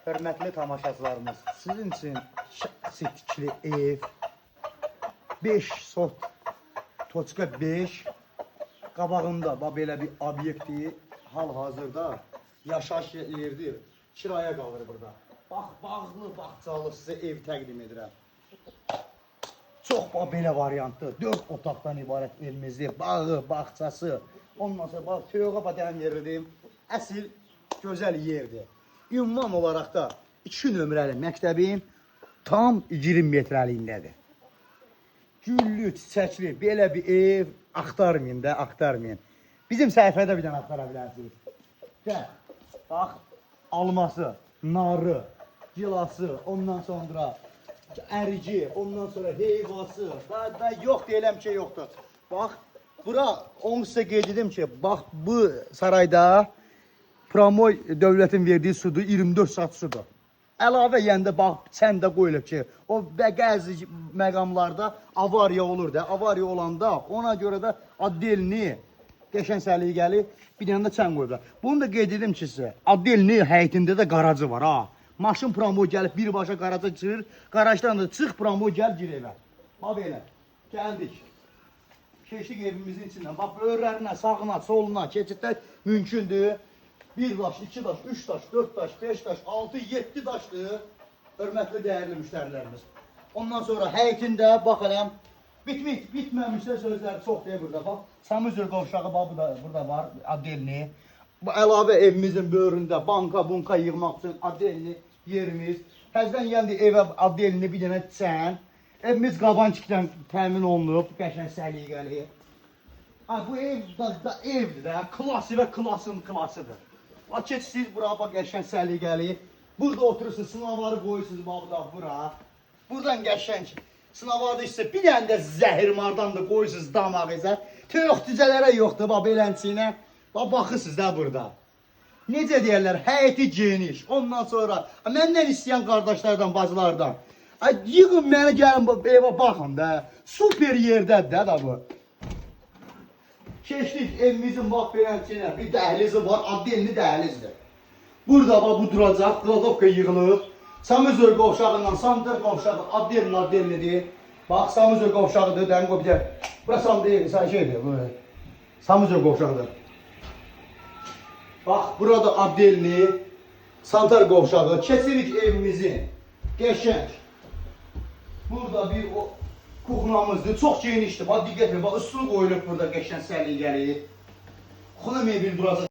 Hörmətli tamaşaçılarımız, sizin üçün şəxsi tikili ev, 5 sot, toçka 5, qabağında belə bir obyekti hal-hazırda yaşayış yerdir, kiraya qalır burada. Bax, bağlı, bağçalı sizə ev təqdim edirəm. Çox belə variantı, 4 otaqdan ibarət evimizdir, bağı, bağçası, ondan sonra bax, töyöqə badəyən yeridir, əsl, gözəl yerdir. Ünvan olaraq da 2 nömrəli məktəbin tam 20 metrəliyindədir. Güllü, çiçəkli, belə bir ev axtarmayın da, axtarmayın. Bizim səhifədə bir dənə axtara bilərsiniz. Gəl, bax, alması, narı, gilası, ondan sonra ərici, ondan sonra heyvası, da yox deyiləm ki, yoxdur. Bax, bura, onu sizə qeyd edim ki, bax, bu sarayda Pramoy dövlətin verdiyi sudur, 24 saat sudur. Əlavə yəndə bax, çəndə qoyulub ki, o bəzi məqamlarda avariya olur da, avariya olanda ona görə də addelini, qəşən səliqəli bir dənə də çən qoyublar. Bunu da qeyd edim ki, sizə, addelini həyətində də qaracı var, ha. Maşın Pramoy gəlib birbaşa qaraca çıxır, qarajdan da çıx Pramoy gəl gir evə. Bax belə, gəldik. Keçdik evimizin içindən, bax, böyürlərinə, sağına, soluna, keçidlər mümkündür. 1 daş, 2 daş, 3 daş, 4 daş, 5 daş, 6, 7 daşdır. Hörmətli dəyərli müştərilərimiz. Ondan sonra həyətində, bax eləm, bitməmişsə sözləri çox deyir burada, bax. Samuzör qovşağı, bax, burada var, addelini. Bu əlavə evimizin böyründə banka, bunka yığmaq üçün addelini yerimiz. Təzdən gəldi evə addelini bir dənə çən. Evimiz qabançıqdan təmin olunub, qəşən səliqəli. Bu ev da evdir də, klası və klasın klasıdır. Keçsiniz bura, bax, qəşən səliqəli. Burada oturursunuz, sınavarı qoyursunuz, bax, bura. Buradan qəşən sınavarda isə bir dənə də zəhirmardan da qoyursunuz damağınıza. Töyöq düzələrə yoxdur, bax, belənçiyinə. Baxırsınız da burada. Necə deyərlər, həyəti geniş. Ondan sonra, məndən istəyən qardaşlardan, bacılardan. Yığın məni, gəlin evə baxın da. Super yerdədir da bu. Keçdik evimizin bax belənçiyinə, bir dəhlizi var, addelini dəhlizdir. Burada bax bu duracaq, qladovka yığılır. Samuzör qovşağından, Samuzör qovşağı addelinidir. Bax, Samuzör qovşağıdır, dərin qoy bir də. Burası deyil, şeydir, Samuzör qovşağıdır. Bax, burada addelini, Santar qovşağı, keçirik evimizin, qəşəng. Burada bir kuxnamızdır, çox genişdir, bax, diqqət edin, bax, üstünü qoyulub burada qəşəng səliqəli. Xuna mebel duracaq.